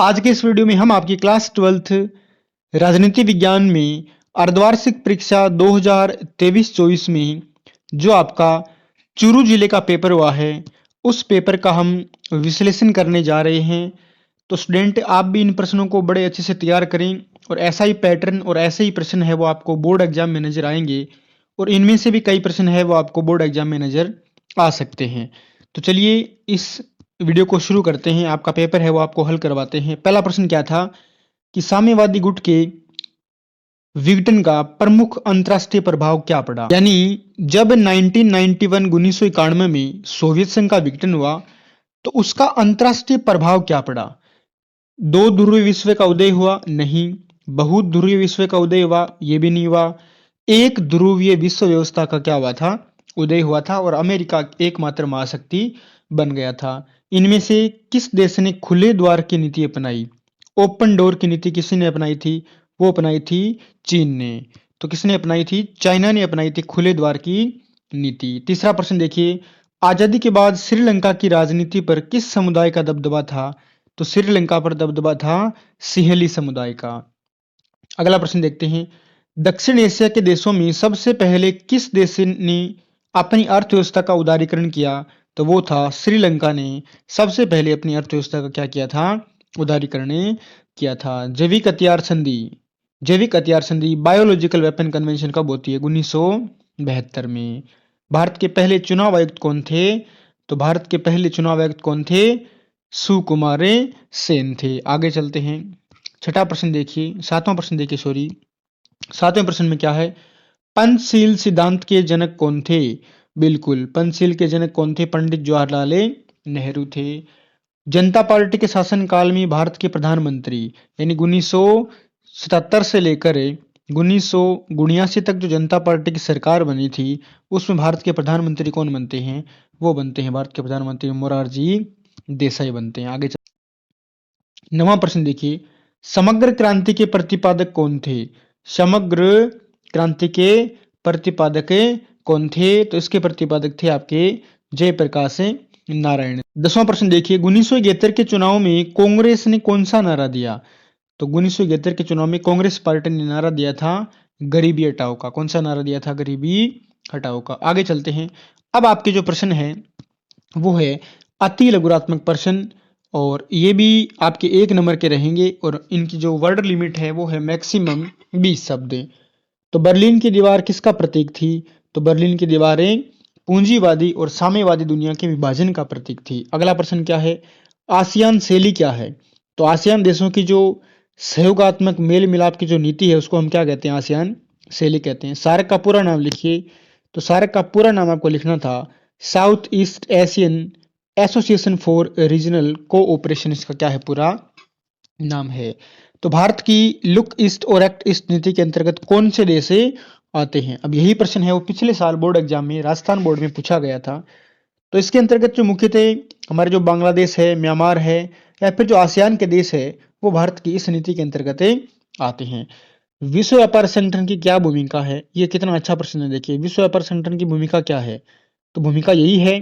आज के इस वीडियो में हम आपकी क्लास 12th राजनीति विज्ञान में अर्धवार्षिक परीक्षा 2023-24 में जो आपका चूरू जिले का पेपर हुआ है उस पेपर का हम विश्लेषण करने जा रहे हैं। तो स्टूडेंट आप भी इन प्रश्नों को बड़े अच्छे से तैयार करें और ऐसा ही पैटर्न और ऐसे ही प्रश्न है वो आपको बोर्ड एग्जाम में नजर आएंगे और इनमें से भी कई प्रश्न है वो आपको बोर्ड एग्जाम में नजर आ सकते हैं। तो चलिए इस वीडियो को शुरू करते हैं। आपका पेपर है वो आपको हल करवाते हैं। पहला प्रश्न क्या था कि साम्यवादी गुट के विघटन का प्रमुख अंतरराष्ट्रीय प्रभाव क्या पड़ा। यानी जब 1991 में सोवियत संघ का विघटन हुआ तो उसका अंतरराष्ट्रीय प्रभाव क्या पड़ा। दो ध्रुवीय विश्व का उदय हुआ? नहीं। बहु ध्रुवीय विश्व का उदय हुआ? ये भी नहीं हुआ। एक ध्रुवीय विश्व व्यवस्था का क्या हुआ था? उदय हुआ था और अमेरिका एकमात्र महाशक्ति बन गया था। इनमें से किस देश ने खुले द्वार की नीति अपनाई? ओपन डोर की नीति किसने अपनाई थी? वो अपनाई थी चीन ने। तो किसने अपनाई थी? चाइना ने अपनाई थी खुले द्वार की नीति। तीसरा प्रश्न देखिए, आजादी के बाद श्रीलंका की राजनीति पर किस समुदाय का दबदबा था? तो श्रीलंका पर दबदबा था सिंहली समुदाय का। अगला प्रश्न देखते हैं, दक्षिण एशिया के देशों में सबसे पहले किस देश ने अपनी अर्थव्यवस्था का उदारीकरण किया? तो वो था श्रीलंका ने सबसे पहले अपनी अर्थव्यवस्था का क्या किया था? उदारीकरण किया था। जैविक हथियार संधि बायोलॉजिकल वेपन कन्वेंशन कब होती है? 1972 में। भारत के पहले चुनाव आयुक्त कौन थे? तो भारत के पहले चुनाव आयुक्त कौन थे? सुकुमार सेन थे। आगे चलते हैं। छठा प्रश्न देखिए, सातवां प्रश्न देखिए, सॉरी सातवें प्रश्न में क्या है? पंचशील सिद्धांत के जनक कौन थे? बिल्कुल, पंचशील के जनक कौन थे? पंडित जवाहरलाल नेहरू थे। जनता पार्टी के शासनकाल में भारत के प्रधानमंत्री यानी 1977 से लेकर 1979 तक जो जनता पार्टी की सरकार बनी थी उसमें भारत के प्रधानमंत्री कौन बनते हैं? वो बनते हैं भारत के प्रधानमंत्री मोरारजी देसाई बनते हैं। आगे नवां प्रश्न देखिए, समग्र क्रांति के प्रतिपादक कौन थे? समग्र क्रांति के प्रतिपादक कौन थे? तो इसके प्रतिपादक थे आपके जयप्रकाश नारायण। 10वां प्रश्न देखिए, 1971 के चुनाव में कांग्रेस ने कौन सा नारा दिया? तो 1971 के चुनाव में कांग्रेस पार्टी ने नारा दिया था गरीबी हटाओ का। कौन सा नारा दिया था? गरीबी हटाओ का। आगे चलते हैं। अब आपके जो प्रश्न है वो है अति लघुरात्मक प्रश्न और ये भी आपके 1 नंबर के रहेंगे और इनकी जो वर्ड लिमिट है वो है मैक्सिमम 20 शब्द। तो बर्लिन की दीवार किसका प्रतीक थी? तो बर्लिन की दीवारें पूंजीवादी और साम्यवादी दुनिया के विभाजन का प्रतीक थी। अगला प्रश्न क्या है? आसियान शैली क्या है? तो आसियान देशों की जो सहयोगात्मक मेल मिलाप की जो नीति है उसको हम क्या कहते हैं? आसियान शैली कहते हैं। सार्क का पूरा नाम लिखिए। तो सार्क का पूरा नाम आपको लिखना था south east Asian association for regional cooperation. इसका क्या है? पूरा नाम है। तो भारत की लुक ईस्ट और एक्ट ईस्ट नीति के अंतर्गत कौन से देश आते हैं? अब यही प्रश्न है वो पिछले साल बोर्ड एग्जाम में राजस्थान बोर्ड में पूछा गया था। तो इसके अंतर्गत जो मुख्य थे हमारे जो बांग्लादेश है, म्यांमार है या फिर जो आसियान के देश है वो भारत की इस नीति के अंतर्गत आते हैं। विश्व व्यापार संगठन की क्या भूमिका है? ये कितना अच्छा प्रश्न है। देखिए, विश्व व्यापार संगठन की भूमिका क्या है? तो भूमिका यही है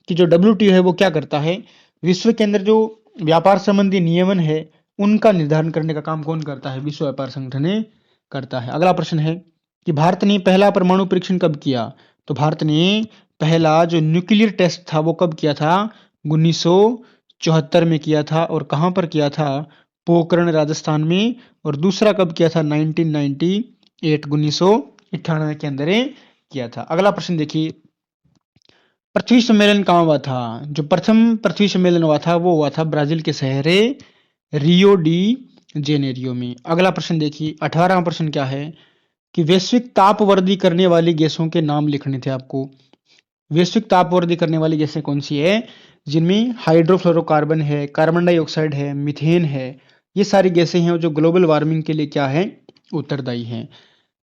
कि जो WTO है वो क्या करता है? विश्व के अंदर जो व्यापार संबंधी नियमन है उनका निर्धारण करने का काम कौन करता है? विश्व व्यापार संगठन करता है। अगला प्रश्न है कि भारत ने पहला परमाणु परीक्षण कब किया? तो भारत ने पहला जो न्यूक्लियर टेस्ट था वो कब किया था? 1974 में किया था। और कहां पर किया था? पोखरण राजस्थान में। और दूसरा कब किया था? 1998 के अंदर किया था। अगला प्रश्न देखिए, पृथ्वी सम्मेलन कहाँ हुआ था? जो प्रथम पृथ्वी सम्मेलन हुआ था वो हुआ था ब्राजील के शहर रियो डी जेनेरियो में। अगला प्रश्न देखिए, 18वां प्रश्न क्या है कि वैश्विक ताप वृद्धि करने वाली गैसों के नाम लिखने थे आपको। वैश्विक ताप वृद्धि करने वाली गैसें कौन सी है? जिनमें हाइड्रोफ्लोरोकार्बन है, कार्बन डाइऑक्साइड है, मीथेन है। ये सारी गैसें हैं जो ग्लोबल वार्मिंग के लिए क्या है? उत्तरदायी हैं।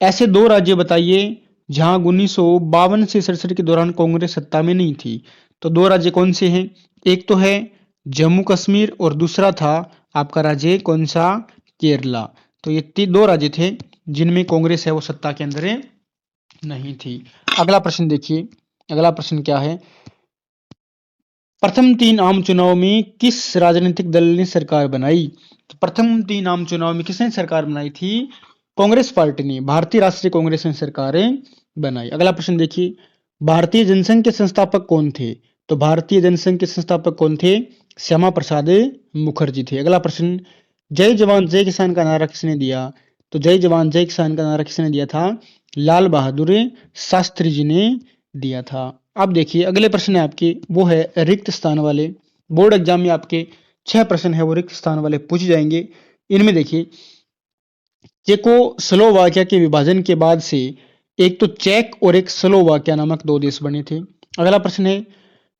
ऐसे 2 राज्य बताइए जहां 1952 से 67 के दौरान कांग्रेस सत्ता में नहीं थी। तो 2 राज्य कौन से हैं? एक तो है जम्मू कश्मीर और दूसरा था आपका राज्य कौन सा? केरला। तो ये 2 राज्य थे जिनमें कांग्रेस है वो सत्ता के अंदर नहीं थी। अगला प्रश्न देखिए, अगला प्रश्न क्या है प्रथम 3 आम चुनाव में किस राजनीतिक दल ने सरकार बनाई? तो प्रथम 3 आम चुनाव में किसने सरकार बनाई थी? कांग्रेस पार्टी ने, भारतीय राष्ट्रीय कांग्रेस ने सरकारें बनाई। अगला प्रश्न देखिए, भारतीय जनसंघ के संस्थापक कौन थे? तो भारतीय जनसंघ के संस्थापक कौन थे? श्यामा प्रसाद मुखर्जी थे। अगला प्रश्न, जय जवान जय किसान का नारा किसने दिया? तो जय जवान जय किसान का नारा किसने दिया था? लाल बहादुर शास्त्री जी ने दिया था। अब देखिए अगले प्रश्न है आपके, वो है रिक्त स्थान वाले। बोर्ड एग्जाम में आपके 6 प्रश्न है वो रिक्त स्थान वाले पूछे जाएंगे। इनमें देखिए, चेकोस्लोवाकिया के विभाजन के बाद से एक तो चेक और एक स्लोवाकिया नामक 2 देश बने थे। अगला प्रश्न है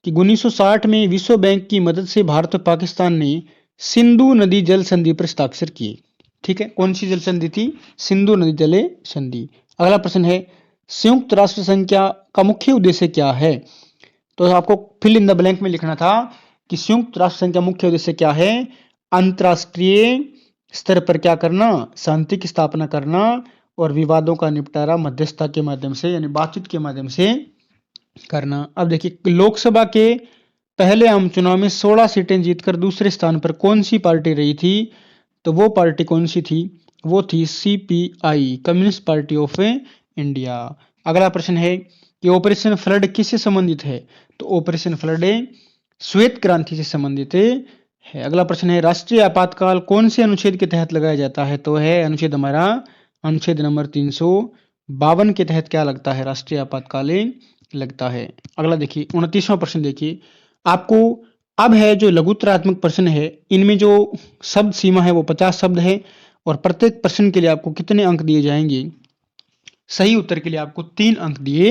कि 1960 में विश्व बैंक की मदद से भारत और पाकिस्तान ने सिंधु नदी जल संधि पर हस्ताक्षर किए। ठीक है, कौन सी जल संधि थी? सिंधु नदी जल संधि। अगला प्रश्न है, संयुक्त राष्ट्र संघ का मुख्य उद्देश्य क्या है? तो आपको फिल इन द ब्लैंक में लिखना था कि संयुक्त राष्ट्र संघ का मुख्य उद्देश्य क्या है? अंतरराष्ट्रीय स्तर पर क्या करना? शांति की स्थापना करना और विवादों का निपटारा मध्यस्थता के माध्यम से यानी बातचीत के माध्यम से करना। अब देखिए, लोकसभा के पहले आम चुनाव में 16 सीटें जीतकर दूसरे स्थान पर कौन सी पार्टी रही थी? तो वो पार्टी कौन सी थी? वो थी CPI, communist party of India. अगला प्रश्न है कि ऑपरेशन फ्लड किससे संबंधित है? तो ऑपरेशन फ्लड श्वेत क्रांति से संबंधित है। अगला प्रश्न है, राष्ट्रीय आपातकाल कौन से अनुच्छेद के तहत लगाया जाता है? तो है अनुच्छेद हमारा अनुच्छेद नंबर 352 के तहत क्या लगता है? राष्ट्रीय आपातकाल लगता है। अगला देखिए 29वां प्रश्न देखिए, आपको अब है जो लघुत्तरात्मक प्रश्न है, इनमें जो शब्द सीमा है वो 50 शब्द है और प्रत्येक प्रश्न के लिए आपको कितने अंक दिए जाएंगे? सही उत्तर के लिए आपको 3 अंक दिए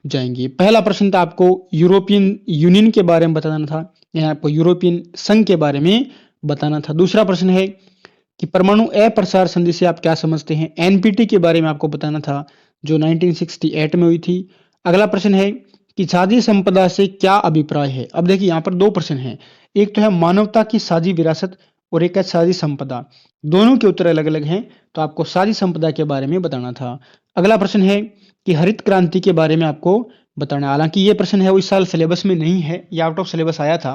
जाएंगे। पहला प्रश्न था आपको यूरोपियन यूनियन के बारे में बताना था, या आपको यूरोपियन संघ के बारे में बताना था। दूसरा प्रश्न है कि परमाणु अप्रसार संधि से आप क्या समझते हैं? एनपीटी के बारे में आपको बताना था जो 1968 में हुई थी। अगला प्रश्न है कि साझी संपदा से क्या अभिप्राय है? अब देखिए यहाँ पर 2 प्रश्न हैं, एक तो है मानवता की साझी विरासत और एक है साझी संपदा। दोनों के उत्तर अलग अलग हैं, तो आपको साझी संपदा के बारे में बताना था। अगला प्रश्न है कि हरित क्रांति के बारे में आपको बताना है। हालांकि ये प्रश्न है वो इस साल सिलेबस में नहीं है, ये आउट ऑफ सिलेबस आया था।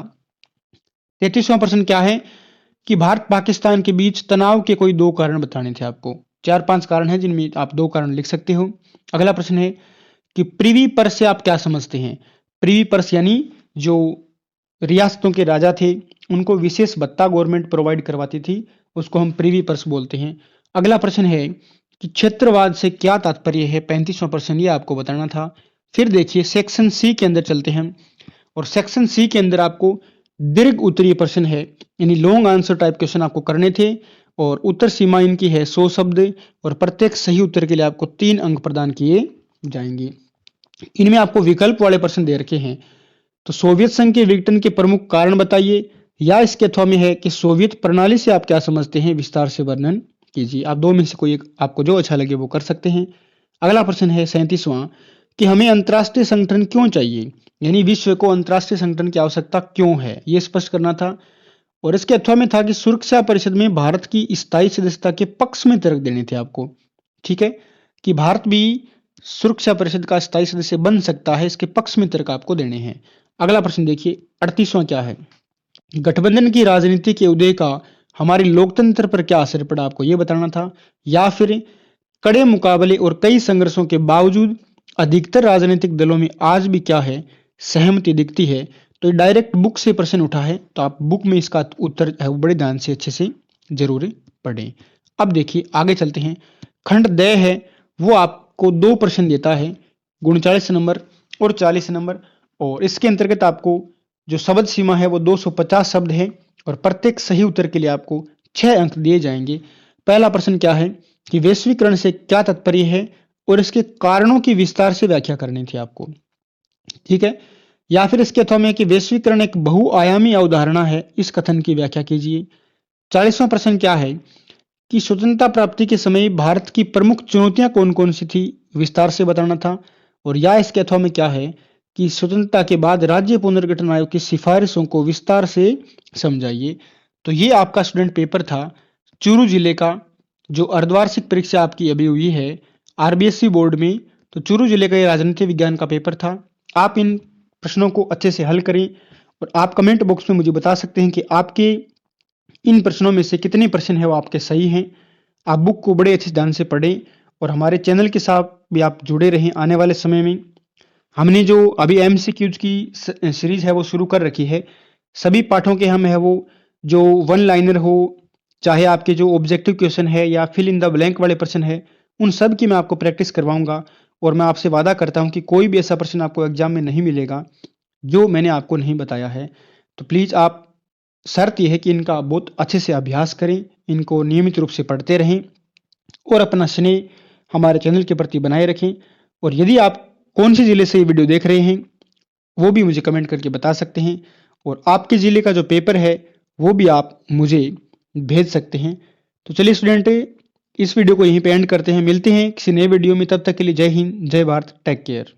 33वां प्रश्न क्या है कि भारत पाकिस्तान के बीच तनाव के कोई 2 कारण बताने थे आपको। 4-5 कारण हैं जिनमें आप 2 कारण लिख सकते हो। अगला प्रश्न है कि प्रिवी पर्स से आप क्या समझते हैं? प्रिवी पर्स यानी जो रियासतों के राजा थे उनको विशेष भत्ता गवर्नमेंट प्रोवाइड करवाती थी, उसको हम प्रिवी पर्स बोलते हैं। अगला प्रश्न है कि क्षेत्रवाद से क्या तात्पर्य है? 35वां प्रश्न ये आपको बताना था। फिर देखिए सेक्शन सी के अंदर चलते हैं और सेक्शन सी के अंदर आपको दीर्घ उत्तरीय प्रश्न है, यानी लॉन्ग आंसर टाइप क्वेश्चन आपको करने थे और उत्तर सीमा इनकी है 100 शब्द और प्रत्येक सही उत्तर के लिए आपको 3 अंक प्रदान किए जाएंगे। इनमें आपको विकल्प वाले प्रश्न दे रखे हैं, तो सोवियत संघ के विघटन के प्रमुख कारण बताइए, या इसके अथवा में है कि सोवियत प्रणाली से आप क्या समझते हैं? विस्तार से वर्णन कीजिए। आप 2 में से कोई एक आपको जो अच्छा लगे वो कर सकते हैं। अगला प्रश्न है 37वां कि हमें अंतर्राष्ट्रीय संगठन क्यों चाहिए, यानी विश्व को अंतर्राष्ट्रीय संगठन की आवश्यकता क्यों है, ये स्पष्ट करना था। और इसके अथवा में था कि सुरक्षा परिषद में भारत की स्थायी सदस्यता के पक्ष में तर्क देने थे आपको। ठीक है, कि भारत भी सुरक्षा परिषद का स्थायी सदस्य बन सकता है, इसके पक्ष में तर्क आपको देने हैं। अगला प्रश्न देखिए 38वां क्या है, गठबंधन की राजनीति के उदय का हमारे लोकतंत्र पर क्या असर पड़ा, आपको यह बताना था। या फिर कड़े मुकाबले और कई संघर्षों के बावजूद अधिकतर राजनीतिक दलों में आज भी क्या है? सहमति दिखती है। तो डायरेक्ट बुक से प्रश्न उठा है, तो आप बुक में इसका उत्तर है वो बड़े ध्यान से अच्छे से जरूर पढ़ें। अब देखिए आगे चलते हैं। खंड द है वो आपको 2 प्रश्न देता है, 39 नंबर और 40 नंबर, और इसके अंतर्गत आपको जो शब्द सीमा है वो 250 शब्द है और प्रत्येक सही उत्तर के लिए आपको 6 अंक दिए जाएंगे। पहला प्रश्न क्या है कि वैश्वीकरण से क्या तात्पर्य है और इसके कारणों की विस्तार से व्याख्या करनी थी आपको। ठीक है, या फिर इसके अथवा में कि वैश्वीकरण एक बहुआयामी अवधारणा है, इस कथन की व्याख्या कीजिए। 40वां प्रश्न क्या है कि स्वतंत्रता प्राप्ति के समय भारत की प्रमुख चुनौतियां कौन कौन सी थी, विस्तार से बताना था। और या इसके अथवा में क्या है कि स्वतंत्रता के बाद राज्य पुनर्गठन आयोग की सिफारिशों को विस्तार से समझाइए। तो ये आपका स्टूडेंट पेपर था चूरू जिले का, जो अर्धवार्षिक परीक्षा आपकी अभी हुई है आरबीएसई बोर्ड में। तो चूरू जिले का ये राजनीति विज्ञान का पेपर था। आप इन प्रश्नों को अच्छे से हल करें और आप कमेंट बॉक्स में मुझे बता सकते हैं कि आपके इन प्रश्नों में से कितने प्रश्न हैं वो आपके सही हैं। आप बुक को बड़े अच्छे ध्यान से पढ़ें और हमारे चैनल के साथ भी आप जुड़े रहें। आने वाले समय में हमने जो अभी एमसीक्यूज की सीरीज है वो शुरू कर रखी है। सभी पाठों के हम है वो जो वन लाइनर हो, चाहे आपके जो ऑब्जेक्टिव क्वेश्चन है या फिल इन द ब्लैंक वाले प्रश्न है, उन सब की मैं आपको प्रैक्टिस करवाऊंगा। और मैं आपसे वादा करता हूं कि कोई भी ऐसा प्रश्न आपको एग्जाम में नहीं मिलेगा जो मैंने आपको नहीं बताया है। तो प्लीज़ आप, शर्त यह है कि इनका बहुत अच्छे से अभ्यास करें, इनको नियमित रूप से पढ़ते रहें और अपना स्नेह हमारे चैनल के प्रति बनाए रखें। और यदि आप कौन से ज़िले से ये वीडियो देख रहे हैं वो भी मुझे कमेंट करके बता सकते हैं। और आपके ज़िले का जो पेपर है वो भी आप मुझे भेज सकते हैं। तो चलिए स्टूडेंट, इस वीडियो को यहीं पे एंड करते हैं। मिलते हैं किसी नए वीडियो में, तब तक के लिए जय हिंद, जय भारत, टेक केयर।